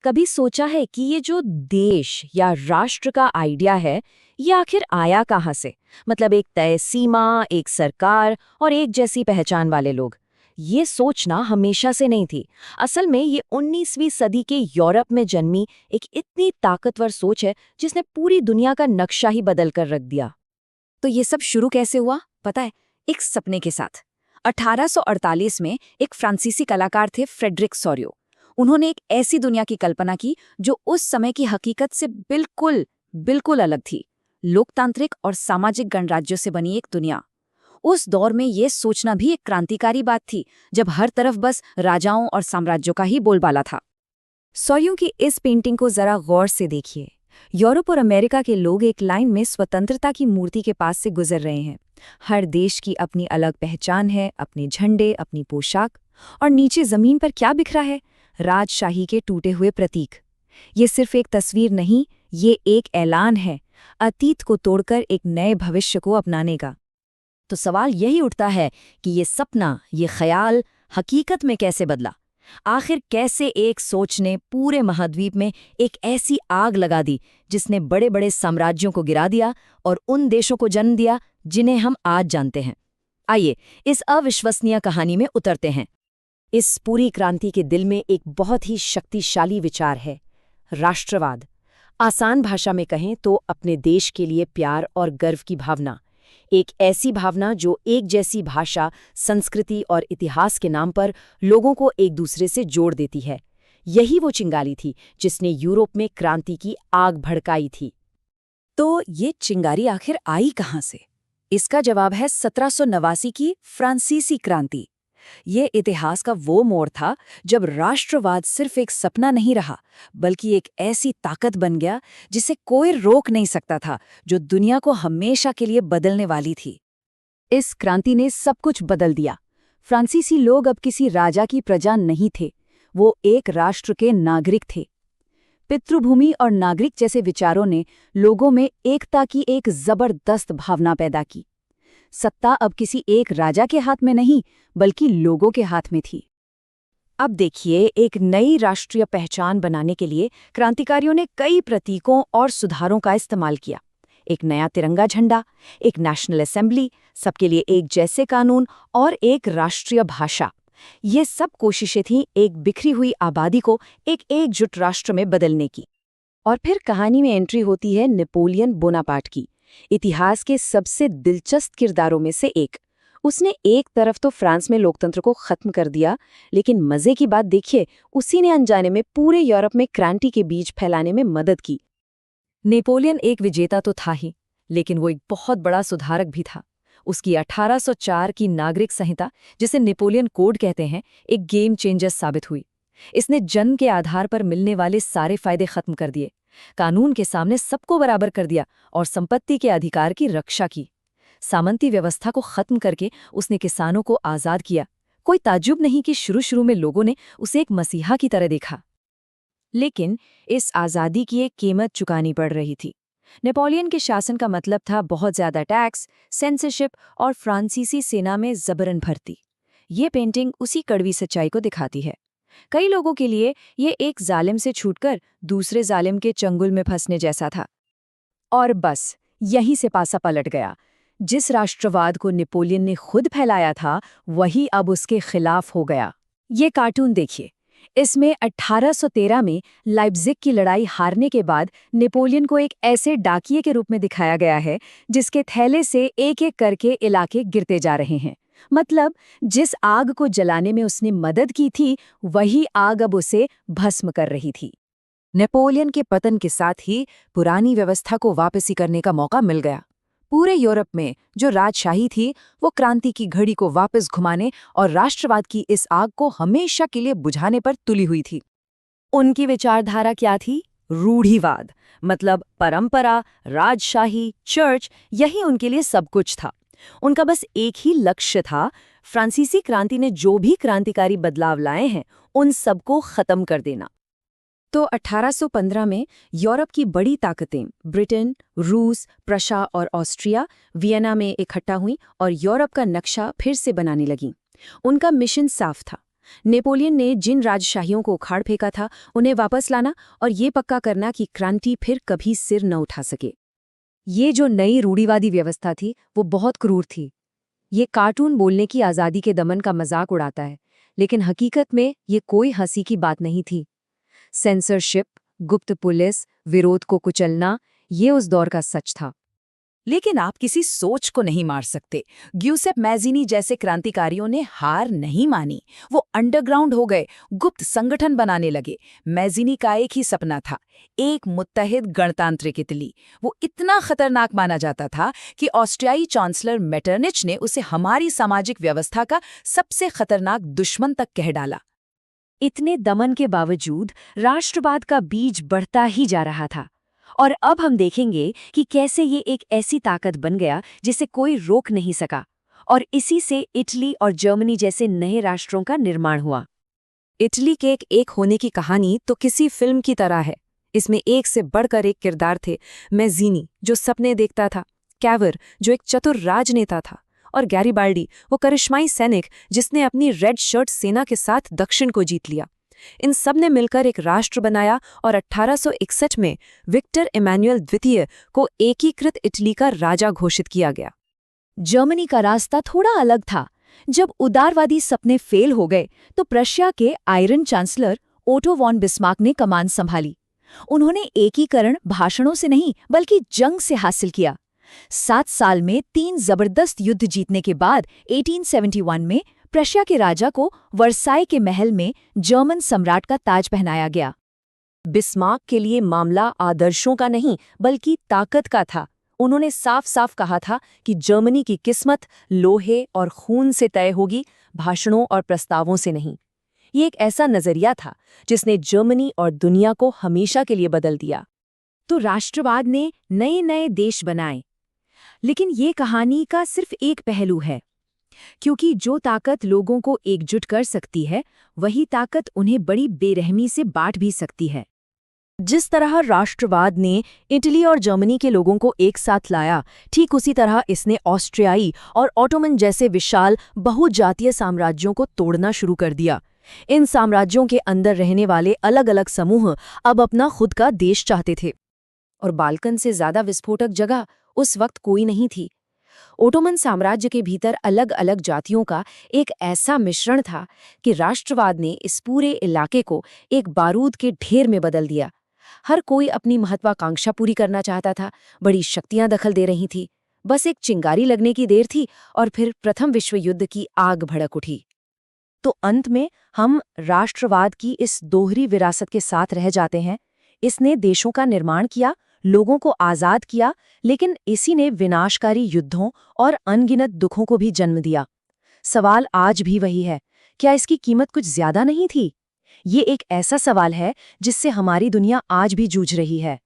कभी सोचा है कि ये जो देश या राष्ट्र का आइडिया है, ये आखिर आया कहाँ से? मतलब एक तय सीमा, एक सरकार और एक जैसी पहचान वाले लोग। ये सोचना हमेशा से नहीं थी। असल में ये 19वीं सदी के यूरोप में जन्मी एक इतनी ताकतवर सोच है जिसने पूरी दुनिया का नक्शा ही बदल कर रख दिया। तो ये सब शुरू कैसे हुआ पता है? एक सपने के साथ। 1848 में एक फ्रांसीसी कलाकार थे फ्रेडरिक सोरियो। उन्होंने एक ऐसी दुनिया की कल्पना की जो उस समय की हकीकत से बिल्कुल बिल्कुल अलग थी। लोकतांत्रिक और सामाजिक गणराज्यों से बनी एक दुनिया। उस दौर में ये सोचना भी एक क्रांतिकारी बात थी, जब हर तरफ बस राजाओं और साम्राज्यों का ही बोलबाला था। सोरियो की इस पेंटिंग को जरा गौर से देखिए। यूरोप और अमेरिका के लोग एक लाइन में स्वतंत्रता की मूर्ति के पास से गुजर रहे हैं। हर देश की अपनी अलग पहचान है, अपने झंडे, अपनी पोशाक। और नीचे जमीन पर क्या बिखरा है? राजशाही के टूटे हुए प्रतीक। ये सिर्फ एक तस्वीर नहीं, ये एक ऐलान है, अतीत को तोड़कर एक नए भविष्य को अपनाने का। तो सवाल यही उठता है कि ये सपना, ये ख्याल हकीकत में कैसे बदला? आखिर कैसे एक सोच ने पूरे महाद्वीप में एक ऐसी आग लगा दी जिसने बड़े बड़े साम्राज्यों को गिरा दिया और उन देशों को जन्म दिया जिन्हें हम आज जानते हैं। आइए इस अविश्वसनीय कहानी में उतरते हैं। इस पूरी क्रांति के दिल में एक बहुत ही शक्तिशाली विचार है, राष्ट्रवाद। आसान भाषा में कहें तो अपने देश के लिए प्यार और गर्व की भावना। एक ऐसी भावना जो एक जैसी भाषा, संस्कृति और इतिहास के नाम पर लोगों को एक दूसरे से जोड़ देती है। यही वो चिंगारी थी जिसने यूरोप में क्रांति की आग भड़काई थी। तो ये चिंगारी आखिर आई कहाँ से? इसका जवाब है 1789 की फ्रांसीसी क्रांति। ये इतिहास का वो मोड़ था जब राष्ट्रवाद सिर्फ एक सपना नहीं रहा, बल्कि एक ऐसी ताकत बन गया जिसे कोई रोक नहीं सकता था, जो दुनिया को हमेशा के लिए बदलने वाली थी। इस क्रांति ने सब कुछ बदल दिया। फ्रांसीसी लोग अब किसी राजा की प्रजा नहीं थे, वो एक राष्ट्र के नागरिक थे। पितृभूमि और नागरिक जैसे विचारों ने लोगों में एकता की एक जबरदस्त भावना पैदा की। सत्ता अब किसी एक राजा के हाथ में नहीं, बल्कि लोगों के हाथ में थी। अब देखिए, एक नई राष्ट्रीय पहचान बनाने के लिए क्रांतिकारियों ने कई प्रतीकों और सुधारों का इस्तेमाल किया। एक नया तिरंगा झंडा, एक नेशनल असेंबली, सबके लिए एक जैसे कानून और एक राष्ट्रीय भाषा। ये सब कोशिशें थीं एक बिखरी हुई आबादी को एक एकजुट राष्ट्र में बदलने की। और फिर कहानी में एंट्री होती है नेपोलियन बोनापार्ट की, इतिहास के सबसे दिलचस्प किरदारों में से एक। उसने एक तरफ तो फ्रांस में लोकतंत्र को खत्म कर दिया, लेकिन मजे की बात देखिए, उसी ने अनजाने में पूरे यूरोप में क्रांति के बीज फैलाने में मदद की। नेपोलियन एक विजेता तो था ही, लेकिन वो एक बहुत बड़ा सुधारक भी था। उसकी 1804 की नागरिक संहिता, जिसे नेपोलियन कोड कहते हैं, एक गेम चेंजर साबित हुई। इसने जन्म के आधार पर मिलने वाले सारे फायदे खत्म कर दिए, कानून के सामने सबको बराबर कर दिया और संपत्ति के अधिकार की रक्षा की। सामंती व्यवस्था को खत्म करके उसने किसानों को आज़ाद किया। कोई ताज्जुब नहीं कि शुरू में लोगों ने उसे एक मसीहा की तरह देखा। लेकिन इस आज़ादी की एक कीमत चुकानी पड़ रही थी। नेपोलियन के शासन का मतलब था बहुत ज्यादा टैक्स, सेंसरशिप और फ्रांसीसी सेना में जबरन भर्ती। ये पेंटिंग उसी कड़वी सच्चाई को दिखाती है। कई लोगों के लिए ये एक जालिम से छूटकर दूसरे जालिम के चंगुल में फंसने जैसा था। और बस यहीं से पासा पलट गया। जिस राष्ट्रवाद को नेपोलियन ने खुद फैलाया था, वही अब उसके खिलाफ हो गया। ये कार्टून देखिए। इसमें 1813 में लाइप्जिग की लड़ाई हारने के बाद नेपोलियन को एक ऐसे डाकिये के रूप में दिखाया गया है जिसके थैले से एक-एक करके इलाके गिरते जा रहे हैं। मतलब जिस आग को जलाने में उसने मदद की थी, वही आग अब उसे भस्म कर रही थी। नेपोलियन के पतन के साथ ही पुरानी व्यवस्था को वापसी करने का मौका मिल गया। पूरे यूरोप में जो राजशाही थी, वो क्रांति की घड़ी को वापस घुमाने और राष्ट्रवाद की इस आग को हमेशा के लिए बुझाने पर तुली हुई थी। उनकी विचारधारा क्या थी? रूढ़िवाद, मतलब परंपरा, राजशाही, चर्च, यही उनके लिए सब कुछ था। उनका बस एक ही लक्ष्य था, फ्रांसीसी क्रांति ने जो भी क्रांतिकारी बदलाव लाए हैं, उन सबको खत्म कर देना। तो 1815 में यूरोप की बड़ी ताकतें ब्रिटेन, रूस, प्रशा और ऑस्ट्रिया वियना में इकट्ठा हुईं और यूरोप का नक्शा फिर से बनाने लगीं। उनका मिशन साफ था, नेपोलियन ने जिन राजशाहियों को उखाड़ फेंका था उन्हें वापस लाना और ये पक्का करना कि क्रांति फिर कभी सिर न उठा सके। ये जो नई रूढ़िवादी व्यवस्था थी वो बहुत क्रूर थी। ये कार्टून बोलने की आज़ादी के दमन का मजाक उड़ाता है, लेकिन हकीकत में ये कोई हंसी की बात नहीं थी। सेंसरशिप, गुप्त पुलिस, विरोध को कुचलना, ये उस दौर का सच था। लेकिन आप किसी सोच को नहीं मार सकते। ग्यूसेप मैज़िनी जैसे क्रांतिकारियों ने हार नहीं मानी। वो अंडरग्राउंड हो गए, गुप्त संगठन बनाने लगे। मैज़िनी का एक ही सपना था, एक मुत्तहिद गणतांत्रिक इटली। वो इतना खतरनाक माना जाता था कि ऑस्ट्रियाई चांसलर मेटरनिच ने उसे हमारी सामाजिक व्यवस्था का सबसे खतरनाक दुश्मन तक कह डाला। इतने दमन के बावजूद राष्ट्रवाद का बीज बढ़ता ही जा रहा था, और अब हम देखेंगे कि कैसे ये एक ऐसी ताकत बन गया जिसे कोई रोक नहीं सका, और इसी से इटली और जर्मनी जैसे नए राष्ट्रों का निर्माण हुआ। इटली के एक होने की कहानी तो किसी फिल्म की तरह है। इसमें एक से बढ़कर एक किरदार थे। मैज़िनी जो सपने देखता था, कैवर जो एक चतुर राजनेता था, और गैरिबाल्डी वो करिश्माई सैनिक जिसने अपनी रेड शर्ट सेना के साथ दक्षिण को जीत लिया। इन सब ने मिलकर एक राष्ट्र बनाया और 1861 में विक्टर इमैनुअल द्वितीय को एकीकृत इटली का राजा घोषित किया गया। जर्मनी का रास्ता थोड़ा अलग था। जब उदारवादी सपने फेल हो गए तो प्रशिया के iron chancellor Otto von Bismarck ने कमान संभाली। उन्होंने एकीकरण भाषणों से नहीं बल्कि जंग से हासिल किया। 7 साल में 3 जबरदस्त युद्ध जीतने के बाद 1871 में प्रशिया के राजा को वर्साई के महल में जर्मन सम्राट का ताज पहनाया गया। बिस्मार्क के लिए मामला आदर्शों का नहीं बल्कि ताकत का था। उन्होंने साफ साफ कहा था कि जर्मनी की किस्मत लोहे और खून से तय होगी, भाषणों और प्रस्तावों से नहीं। ये एक ऐसा नजरिया था जिसने जर्मनी और दुनिया को हमेशा के लिए बदल दिया। तो राष्ट्रवाद ने नए नए देश बनाए, लेकिन ये कहानी का सिर्फ एक पहलू है, क्योंकि जो ताकत लोगों को एकजुट कर सकती है वही ताकत उन्हें बड़ी बेरहमी से बांट भी सकती है। जिस तरह राष्ट्रवाद ने इटली और जर्मनी के लोगों को एक साथ लाया, ठीक उसी तरह इसने ऑस्ट्रियाई और ऑटोमन जैसे विशाल बहुजातीय साम्राज्यों को तोड़ना शुरू कर दिया। इन साम्राज्यों के अंदर रहने वाले अलग अलग समूह अब अपना खुद का देश चाहते थे, और बाल्कन से ज्यादा विस्फोटक जगह उस वक्त कोई नहीं थी। ओटोमन साम्राज्य के भीतर अलग अलग जातियों का एक ऐसा मिश्रण था कि राष्ट्रवाद ने इस पूरे इलाके को एक बारूद के ढेर में बदल दिया। हर कोई अपनी महत्वाकांक्षा पूरी करना चाहता था, बड़ी शक्तियां दखल दे रही थी। बस एक चिंगारी लगने की देर थी और फिर प्रथम विश्व युद्ध की आग भड़क उठी। तो अंत में हम राष्ट्रवाद की इस दोहरी विरासत के साथ रह जाते हैं। इसने देशों का निर्माण किया, लोगों को आज़ाद किया, लेकिन इसी ने विनाशकारी युद्धों और अनगिनत दुखों को भी जन्म दिया। सवाल आज भी वही है, क्या इसकी कीमत कुछ ज्यादा नहीं थी? ये एक ऐसा सवाल है जिससे हमारी दुनिया आज भी जूझ रही है।